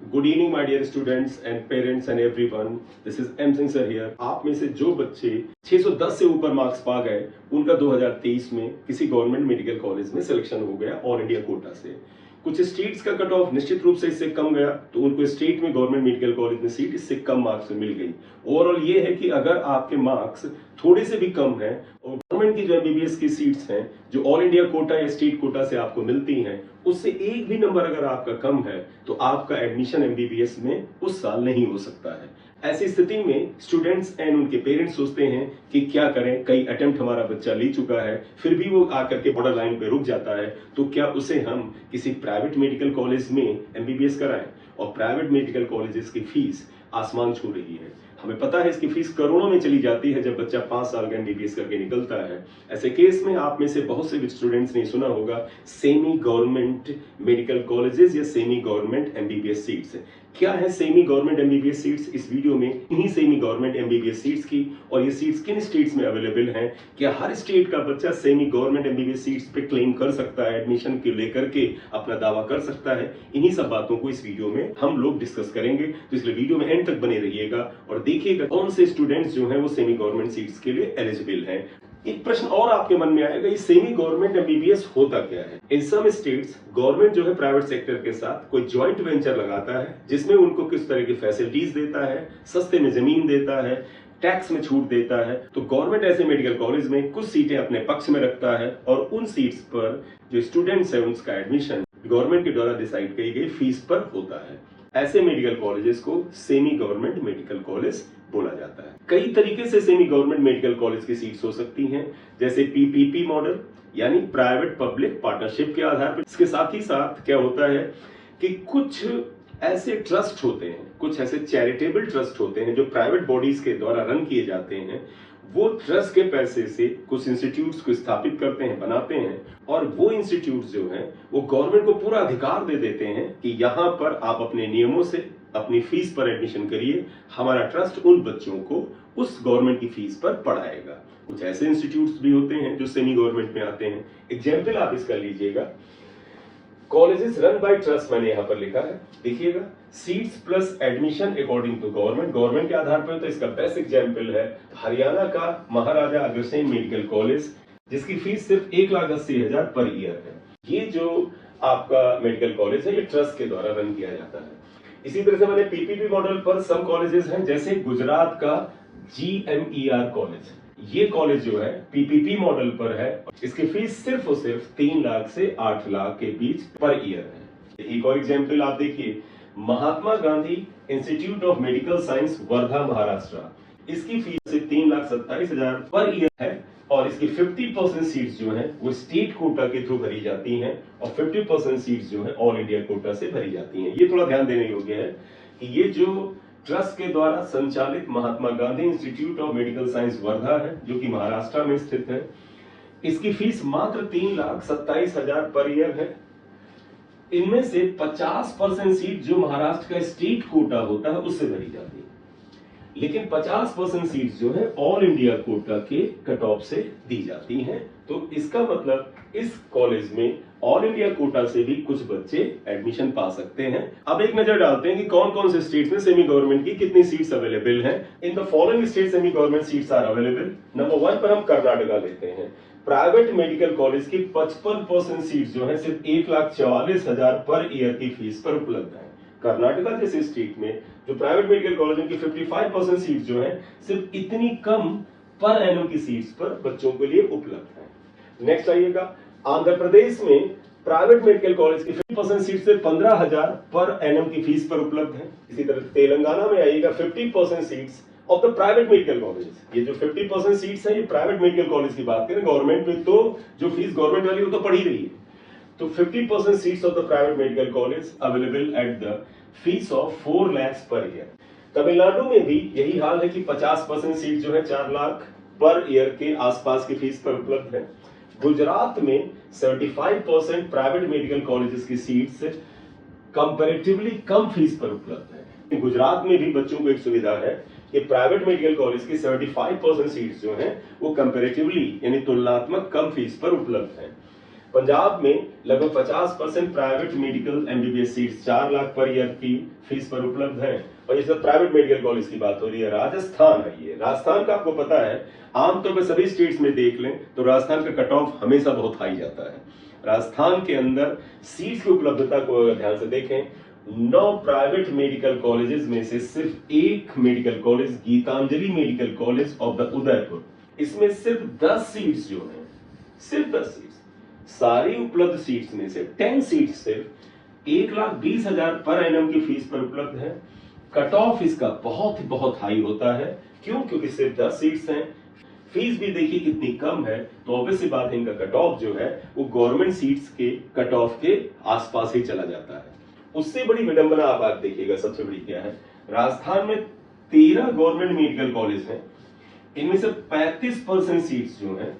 Good evening my dear students and parents and everyone, this is M Singh sir here. आप में से जो बच्चे 610 से ऊपर मार्क्स पा गए उनका 2023 में किसी गवर्नमेंट मेडिकल कॉलेज में सिलेक्शन हो गया ऑल इंडिया कोटा से। कुछ स्टेट्स का कट ऑफ निश्चित रूप से इससे कम गया तो उनको स्टेट में गवर्नमेंट मेडिकल कॉलेज में सीट इससे कम मार्क्स में मिल गई। ओवरऑल ये है कि अगर आपके मार्क्स थोड़े से भी कम हैं और गवर्नमेंट की जो एमबीबीएस की सीट्स हैं जो ऑल इंडिया कोटा या स्टेट कोटा से आपको मिलती हैं उससे एक भी नंबर अगर आपका कम है तो आपका एडमिशन एमबीबीएस में उस साल नहीं हो सकता है। ऐसी स्थिति में स्टूडेंट्स एंड उनके पेरेंट्स सोचते हैं कि क्या करें, कई अटेम्प्ट हमारा बच्चा ले चुका है फिर भी वो आकर के बॉर्डर लाइन पे रुक जाता है, तो क्या उसे हम किसी प्राइवेट मेडिकल कॉलेज में एमबीबीएस कराएं। और प्राइवेट मेडिकल कॉलेजेस की फीस आसमान छू रही है। हमें पता है इसकी फीस करोड़ों में चली जाती है जब बच्चा 5 साल का एमबीबीएस करके निकलता है। ऐसे केस में आप में से बहुत से स्टूडेंट्स ने सुना होगा सेमी गवर्नमेंट मेडिकल कॉलेजेस या सेमी गवर्नमेंट एमबीबीएस सीट्स। क्या है सेमी गवर्नमेंट एमबीबीएस सीट्स? इस वीडियो में इन्हीं सेमी गवर्नमेंट एमबीबीएस सीट्स की और ये सीट्स किन स्टेट्स में अवेलेबल हैं, क्या हर स्टेट का बच्चा सेमी गवर्नमेंट एमबीबीएस सीट्स पे क्लेम कर सकता है, एडमिशन के लेकर के अपना दावा कर सकता है, इन्हीं सब बातों को इस वीडियो में हम लोग डिस्कस करेंगे। तो इसलिए वीडियो में एंड तक बने रहिएगा और देखिएगा कौन से स्टूडेंट्स जो हैं वो सेमी गवर्नमेंट सीट्स के लिए एलिजिबल हैं। एक प्रश्न और आपके मन में आएगा, ये सेमी गवर्नमेंट एमबीबीएस होता क्या है? इन सम स्टेट्स गवर्नमेंट जो है प्राइवेट सेक्टर के साथ कोई जॉइंट वेंचर लगाता है जिसमें उनको किस तरह की फैसिलिटीज देता है, सस्ते में जमीन देता है, टैक्स में छूट देता है। तो गवर्नमेंट ऐसे मेडिकल कॉलेज में कुछ सीटें अपने पक्ष में रखता है और उन सीट्स पर जो स्टूडेंट्स है उसका एडमिशन गवर्नमेंट के द्वारा डिसाइड की गई फीस पर होता है। ऐसे मेडिकल कॉलेजेस को सेमी गवर्नमेंट मेडिकल कॉलेज बोला जाता है। कई तरीके से सेमी गवर्नमेंट मेडिकल कॉलेज की सीट्स हो सकती हैं, जैसे पीपीपी मॉडल यानी प्राइवेट पब्लिक पार्टनरशिप के आधार पर। इसके साथ ही साथ क्या होता है कि कुछ ऐसे ट्रस्ट होते हैं, कुछ ऐसे चैरिटेबल ट्रस्ट होते हैं जो प्राइवेट बॉडीज के द्वारा रन किए जाते हैं। वो ट्रस्ट के पैसे से कुछ इंस्टीट्यूट्स को स्थापित करते हैं, बनाते हैं और वो इंस्टीट्यूट्स जो हैं वो गवर्नमेंट को पूरा अधिकार दे देते हैं कि यहाँ पर आप अपने नियमों से अपनी फीस पर एडमिशन करिए, हमारा ट्रस्ट उन बच्चों को उस गवर्नमेंट की फीस पर पढ़ाएगा। कुछ ऐसे इंस्टीट्यूट्स भी होते हैं जो सेमी गवर्नमेंट में आते हैं। एग्जाम्पल आप इसका लीजिएगा, कॉलेजेस रन बाय ट्रस्ट मैंने यहाँ पर लिखा है, देखिएगा, seats plus admission according to government के आधार पर। तो इसका बेस्ट एग्जाम्पल है हरियाणा का महाराजा अग्रसेन मेडिकल कॉलेज जिसकी फीस सिर्फ 1,80,000 पर ईयर है। ये जो आपका मेडिकल कॉलेज है ये ट्रस्ट के द्वारा रन किया जाता है। इसी तरह से मैंने पीपीपी मॉडल पर सम कॉलेजेस हैं, जैसे गुजरात का GMER कॉलेज। ये कॉलेज जो है पीपीपी मॉडल पर है, इसकी फीस सिर्फ और सिर्फ 3 लाख से 8 लाख के बीच पर ईयर है। एक और एग्जाम्पल आप देखिए, Mahatma Gandhi institute of medical science Wardha Maharashtra, इसकी फीस सिर्फ 3,27,000 पर ईयर है और इसकी 50% सीट्स जो हैं वो स्टेट कोटा के थ्रू भरी जाती हैं और 50% सीट्स जो है ऑल इंडिया कोटा से भरी जाती हैं। ये थोड़ा ध्यान देने योग्य है कि ये जो ट्रस्ट के द्वारा संचालित Mahatma Gandhi institute of medical science Wardha है जो कि महाराष्ट्र में स्थित है, इसकी फीस मात्र 3,27,000 पर ईयर है। इनमें से 50% सीट जो महाराष्ट्र का स्टेट कोटा होता है उससे भरी जाती है, लेकिन 50% सीट्स जो है ऑल इंडिया कोटा के कट ऑफ से दी जाती हैं। तो इसका मतलब इस कॉलेज में ऑल इंडिया कोटा से भी कुछ बच्चे एडमिशन पा सकते हैं। अब एक नजर डालते हैं कि कौन कौन से स्टेट्स में सेमी गवर्नमेंट की कितनी सीट्स अवेलेबल हैं। In the following state semi government seats are available. Number 1 पर हम कर्नाटका लेते हैं। प्राइवेट मेडिकल कॉलेज की 55% सीट्स जो है सिर्फ 1,44,000 पर ईयर की फीस पर उपलब्ध है। कर्नाटका जैसे स्टेट में जो प्राइवेट मेडिकल कॉलेजों की 55% सीट्स जो है सिर्फ इतनी कम पर एनम की सीट्स पर बच्चों के लिए उपलब्ध है। नेक्स्ट आइएगा, आंध्र प्रदेश में प्राइवेट मेडिकल कॉलेज की 50% सीट से 15,000 पर एनम की फीस पर उपलब्ध है। इसी तरह तेलंगाना में आइएगा, 50% seats of the private medical college. ये जो 50% सीट्स है ये प्राइवेट मेडिकल कॉलेज की बात करें, गवर्नमेंट में तो जो फीस गवर्नमेंट वाली वो तो पढ़ ही रही है। तो 50% seats of the private medical college available at the fees of 4 lakh per year. Tamil Nadu में भी यही हाल है कि 50% सीट जो है 4 लाख पर ईयर के आसपास की फीस पर उपलब्ध है। गुजरात में 75% प्राइवेट मेडिकल कॉलेजेस की सीट्स कंपैरेटिवली कम फीस पर उपलब्ध है। गुजरात में भी बच्चों को एक सुविधा है कि प्राइवेट मेडिकल कॉलेज की 75% सीट्स जो हैं वो कंपैरेटिवली यानी तुलनात्मक कम फीस पर उपलब्ध है। पंजाब में लगभग 50% private medical MBBS seats 4 lakh per year की फीस पर उपलब्ध हैं। और ये सब प्राइवेट मेडिकल कॉलेज की बात हो रही है। राजस्थान है, ये राजस्थान का आपको पता है, आमतौर पर सभी स्टेट्स में देख लें तो राजस्थान का कट ऑफ हमेशा बहुत हाई जाता है। राजस्थान के अंदर सीट्स की उपलब्धता को अगर ध्यान से देखें, 9 प्राइवेट मेडिकल कॉलेजेस में से सिर्फ एक medical college Gitanjali medical college of the Udaipur, इसमें सिर्फ 10 सीट्स जो हैं, सिर्फ 10 सीट्स, सारी उपलब्ध सीट्स में से 10 सीट्स सिर्फ 1,20,000 पर एनम की फीस पर उपलब्ध है। कट ऑफ इसका बहुत हाई होता है। क्यों? क्योंकि सिर्फ 10 सीट्स हैं, फीस भी देखिए कितनी कम है, तो ऑब्वियस सी बात है इनका कट ऑफ जो है वो गवर्नमेंट सीट्स के कट ऑफ के आसपास ही चला जाता है। उससे बड़ी विडंबना आप देखिएगा, सबसे बड़ी क्या है, राजस्थान में 13 गवर्नमेंट मेडिकल कॉलेज हैं, इनमें से 35% सीट्स जो हैं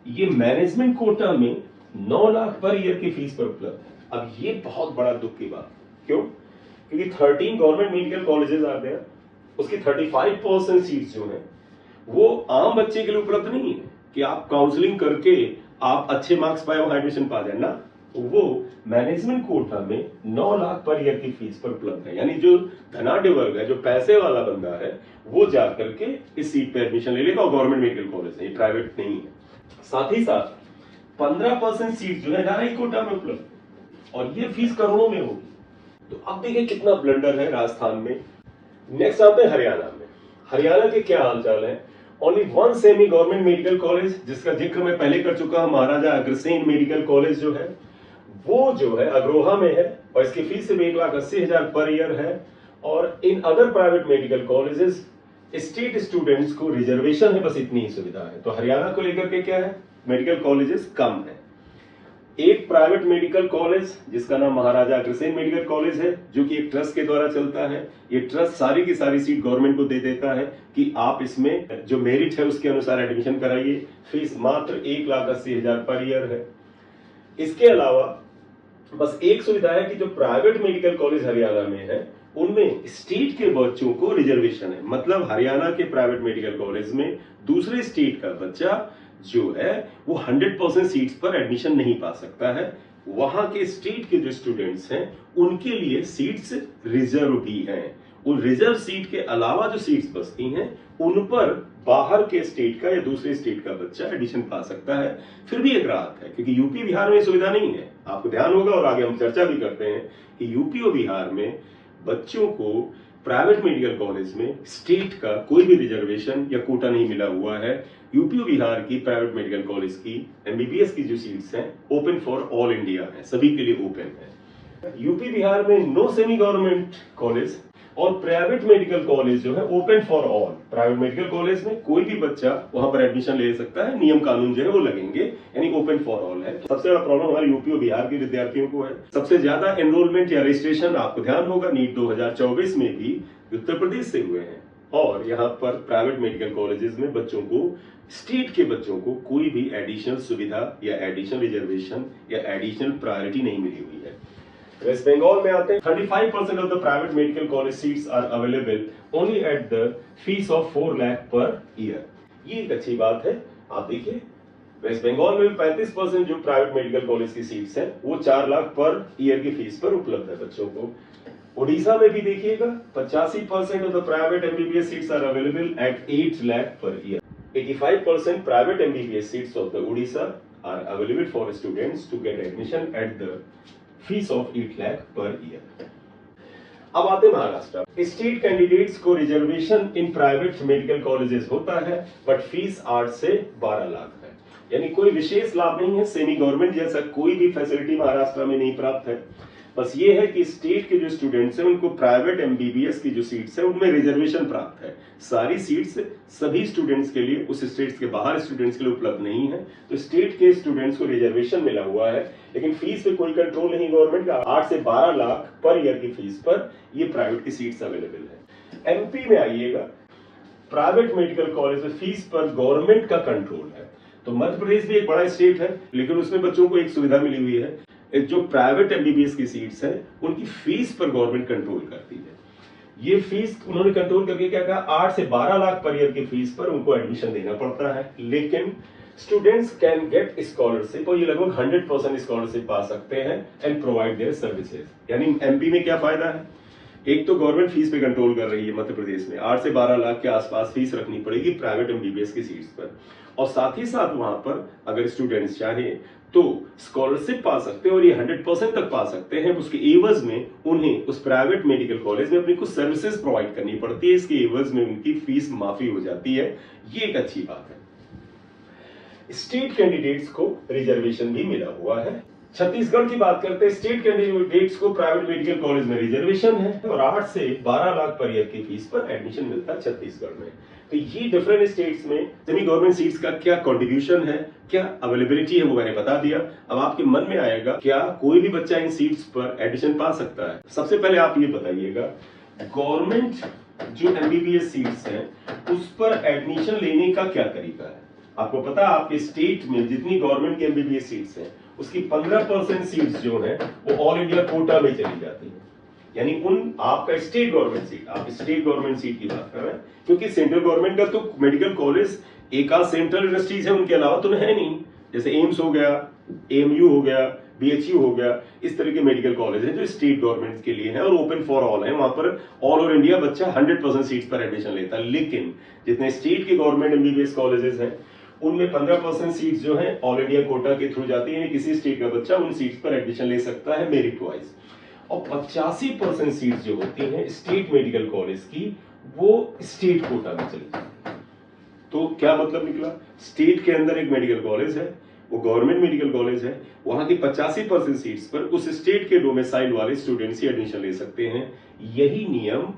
ये मैनेजमेंट कोटा में 9 लाख पर ईयर की फीस पर उपलब्ध है। अब ये बहुत बड़ा दुख की बात। क्यों? क्योंकि 13 गवर्नमेंट मेडिकल कॉलेजेस आते हैं, उसकी 35% सीट्स जो हैं वो आम बच्चे के लिए उपलब्ध नहीं है कि आप काउंसलिंग करके आप अच्छे मार्क्स पाए वहां एडमिशन पा जाए ना, वो मैनेजमेंट कोटा में 9 लाख पर ईयर की फीस पर उपलब्ध है। यानी जो धनाढ्य वर्ग है, जो पैसे वाला बंदा है, वो जा करके इस सीट पे एडमिशन ले लेगा और गवर्नमेंट मेडिकल कॉलेज है, प्राइवेट नहीं है। साथ ही साथ 15% सीट जो है नारायण कोटा में उपलब्ध और ये फीस करोड़ों में होगी। तो अब देखिए कितना ब्लंडर है राजस्थान में। नेक्स्ट आते हैं हरियाणा में। हरियाणा के क्या हालचाल है? Only 1 semi government medical college, जिसका जिक्र मैं पहले कर चुका हूं, महाराजा अग्रसेन मेडिकल कॉलेज जो है वो जो है अग्रोहा में है और इसकी फीस सिर्फ 1,80,000 पर ईयर है। और in other private medical colleges state students को रिजर्वेशन है, बस इतनी ही सुविधा है। तो हरियाणा को लेकर के क्या है, मेडिकल कॉलेजेस कम है। एक प्राइवेट मेडिकल कॉलेज जिसका नाम महाराजा अग्रसेन मेडिकल कॉलेज है, जो कि एक ट्रस्ट के द्वारा चलता है। ये ट्रस्ट सारी की सारी सीट गवर्नमेंट को दे देता है कि आप इसमें जो मेरिट है उसके अनुसार एडमिशन कराइए। फीस मात्र 1,80,000 पर ईयर है। इसके अलावा बस एक सुविधा है कि जो प्राइवेट मेडिकल कॉलेज हरियाणा में है उनमें स्टेट के बच्चों को रिजर्वेशन है। मतलब हरियाणा के प्राइवेट मेडिकल कॉलेज में दूसरे स्टेट का बच्चा जो है वो 100% सीट्स पर एडमिशन नहीं पा सकता है। वहां के स्टेट के जो स्टूडेंट्स हैं उनके लिए सीट्स रिजर्व भी हैं। उन रिजर्व सीट के अलावा जो सीट्स बचती हैं उन पर बाहर के स्टेट का या दूसरे स्टेट का बच्चा एडमिशन पा सकता है। फिर भी एक राहत है क्योंकि यूपी बिहार में सुविधा नहीं है। आपको ध्यान होगा और आगे हम चर्चा भी करते हैं कि यूपी और बिहार में बच्चों को प्राइवेट मेडिकल कॉलेज में स्टेट का कोई भी रिजर्वेशन या कोटा नहीं मिला हुआ है। यूपी और बिहार की प्राइवेट मेडिकल कॉलेज की एमबीबीएस की जो सीट्स हैं ओपन फॉर ऑल इंडिया है, सभी के लिए ओपन है। यूपी बिहार में नो सेमी गवर्नमेंट कॉलेज और प्राइवेट मेडिकल कॉलेज जो है open for all. Private medical college में कोई भी बच्चा वहां पर एडमिशन ले सकता है, नियम कानून जो है वो लगेंगे, यानी ओपन फॉर ऑल है। सबसे बड़ा प्रॉब्लम हमारे यूपी और बिहार के विद्यार्थियों को है। सबसे ज्यादा एनरोलमेंट या रजिस्ट्रेशन आपको ध्यान होगा नीट 2024 में भी उत्तर प्रदेश से हुए हैं। और यहाँ पर प्राइवेट मेडिकल कॉलेजेस में बच्चों को, स्टेट के बच्चों को कोई भी एडिशनल सुविधा या एडिशनल रिजर्वेशन या एडिशनल प्रायोरिटी नहीं मिली हुई है। वेस्ट बंगाल में आते हैं, 35% of the private medical college seats are available only at the fees of 4 lakh per year. ये एक अच्छी बात है। आप देखिए वेस्ट बंगाल में 35% जो प्राइवेट मेडिकल कॉलेज की सीट्स हैं वो 4 लाख पर ईयर की फीस पर उपलब्ध है बच्चों को। उड़ीसा में भी देखिएगा 85% of the private MBBS seats are available at 8 lakh per year. 85% private MBBS seats of the Orissa are available for students to get admission at the fees of 8 lakh per year. अब आते हैं महाराष्ट्र। स्टेट कैंडिडेट्स को reservation in private medical colleges होता है but fees 8 से 12 लाख है, यानी कोई विशेष लाभ नहीं है। सेमी गवर्नमेंट जैसा कोई भी फैसिलिटी महाराष्ट्र में नहीं प्राप्त है। बस ये है कि स्टेट के जो स्टूडेंट्स हैं उनको प्राइवेट एमबीबीएस की जो सीट्स है उनमें रिजर्वेशन प्राप्त है। सारी सीट्स सभी स्टूडेंट्स के लिए, उस स्टेट्स के बाहर स्टूडेंट्स के लिए उपलब्ध नहीं है। तो स्टेट के स्टूडेंट्स को रिजर्वेशन मिला हुआ है, लेकिन फीस पे कोई कंट्रोल नहीं गवर्नमेंट का। 8 से 12 लाख पर ईयर की फीस पर ये प्राइवेट की सीट्स अवेलेबल है। एमपी में आइएगा, प्राइवेट मेडिकल कॉलेज में फीस पर गवर्नमेंट का कंट्रोल है। तो मध्य प्रदेश भी एक बड़ा स्टेट है, लेकिन उसमें बच्चों को एक सुविधा मिली हुई है, जो प्राइवेट एमबीबीएस की सीट्स हैं उनकी फीस पर गवर्नमेंट कंट्रोल करती है। ये फीस उन्होंने कंट्रोल करके क्या कहा, 8 से 12 लाख पर ईयर की फीस पर उनको एडमिशन देना पड़ता है। लेकिन स्टूडेंट्स कैन गेट स्कॉलरशिप और ये लगभग 100% स्कॉलरशिप पा सकते हैं एंड प्रोवाइड देयर सर्विसेज। यानी एमपी में क्या फायदा है, एक तो गवर्नमेंट फीस पे कंट्रोल कर रही है, मध्य प्रदेश में 8 से 12 लाख के आसपास फीस रखनी पड़ेगी प्राइवेट एमबीबीएस की सीट्स पर, और साथ ही साथ वहां पर अगर स्टूडेंट्स चाहे तो स्कॉलरशिप पा सकते हैं और ये 100% तक पा सकते हैं। उसके एवज में उन्हें उस प्राइवेट मेडिकल कॉलेज में अपनी कुछ सर्विसेज प्रोवाइड करनी पड़ती है, इसके एवज में उनकी फीस माफी हो जाती है, ये एक अच्छी बात है। स्टेट कैंडिडेट्स को रिजर्वेशन भी मिला हुआ है। छत्तीसगढ़ की बात करते हैं, स्टेट कैंडिडेट्स को प्राइवेट मेडिकल कॉलेज में रिजर्वेशन है और 8 से 12 लाख पर ईयर की फीस पर एडमिशन मिलता है छत्तीसगढ़ में। तो ये डिफरेंट स्टेट्स में सेमी गवर्नमेंट सीट्स का क्या कंट्रीब्यूशन है, क्या अवेलेबिलिटी है, वो मैंने बता दिया। अब आपके मन में आएगा क्या कोई भी बच्चा इन सीट्स पर एडमिशन पा सकता है? सबसे पहले आप ये बताइएगा, गवर्नमेंट जो एमबीबीएस सीट्स हैं उस पर एडमिशन लेने का क्या तरीका है? आपको पता है आपके स्टेट में जितनी गवर्नमेंट की एमबीबीएस सीट्स हैं उसकी 15% सीट्स जो है वो ऑल इंडिया कोटा में चली जाती है। यानी उन आपका स्टेट गवर्नमेंट सीट, आप स्टेट गवर्नमेंट सीट की बात कर रहे हैं, क्योंकि सेंट्रल गवर्नमेंट का तो मेडिकल कॉलेज एक आध सेंट्रल यूनिवर्सिटीज है, उनके अलावा तो है नहीं। जैसे एम्स हो गया, एएमयू हो गया, बीएचयू हो गया, इस तरह के मेडिकल कॉलेज हैं जो स्टेट गवर्नमेंट के लिए हैं और ओपन फॉर ऑल है। वहां पर ऑल ओवर इंडिया बच्चा 100% सीट्स पर एडमिशन लेता है। लेकिन जितने स्टेट के गवर्नमेंट एमबीबीएस कॉलेजेस हैं उनमें 15% सीट्स जो है ऑल इंडिया कोटा के थ्रू जाती है, किसी स्टेट का बच्चा उन सीट्स पर एडमिशन ले सकता है मेरिट वाइज। और 85% सीट्स जो होती हैं स्टेट मेडिकल कॉलेज की वो स्टेट कोटा में चली जाती है। तो क्या मतलब निकला, स्टेट के अंदर एक मेडिकल कॉलेज है, वो गवर्नमेंट मेडिकल कॉलेज है, वहां की 85% सीट्स पर उस स्टेट के डोमिसाइल वाले स्टूडेंट्स ही एडमिशन ले सकते हैं। यही नियम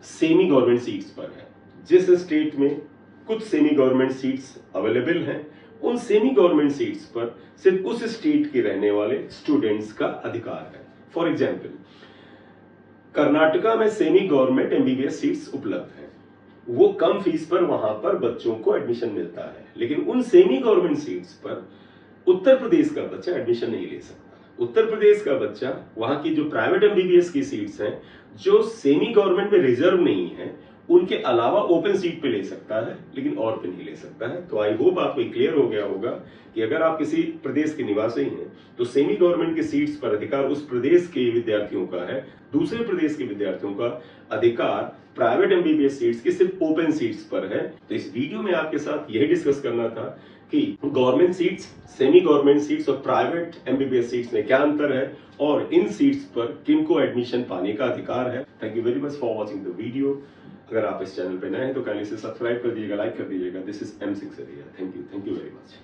सेमी गवर्नमेंट सीट्स पर है। जिस स्टेट में कुछ सेमी गवर्नमेंट सीट्स अवेलेबल हैं उन सेमी गवर्नमेंट सीट्स पर सिर्फ उस स्टेट के रहने वाले स्टूडेंट्स का अधिकार है। फॉर एग्जाम्पल, कर्नाटका में सेमी गवर्नमेंट एमबीबीएस सीट्स उपलब्ध हैं, वो कम फीस पर वहां पर बच्चों को एडमिशन मिलता है, लेकिन उन सेमी गवर्नमेंट सीट्स पर उत्तर प्रदेश का बच्चा एडमिशन नहीं ले सकता। उत्तर प्रदेश का बच्चा वहां की जो प्राइवेट एमबीबीएस की सीट्स हैं जो सेमी गवर्नमेंट में रिजर्व नहीं है उनके अलावा ओपन सीट पे ले सकता है, लेकिन और पे नहीं ले सकता है। तो आई होप आपको क्लियर हो गया होगा कि अगर आप किसी प्रदेश के निवासी हैं तो सेमी गवर्नमेंट की सीट्स पर अधिकार उस प्रदेश के विद्यार्थियों का है, दूसरे प्रदेश के विद्यार्थियों का अधिकार प्राइवेट एमबीबीएस सीट्स की सिर्फ ओपन सीट्स पर है। तो इस वीडियो में आपके साथ यही डिस्कस करना था कि government seats, semi government seats और प्राइवेट एमबीबीएस सीट्स में क्या अंतर है और इन सीट्स पर किनको एडमिशन पाने का अधिकार है। Thank you very much for watching the video. अगर आप इस चैनल पर नए हैं तो काइंडली से सब्सक्राइब कर दीजिएगा, लाइक कर दीजिएगा। दिस इज एम सिंह सरिया। Thank you very much.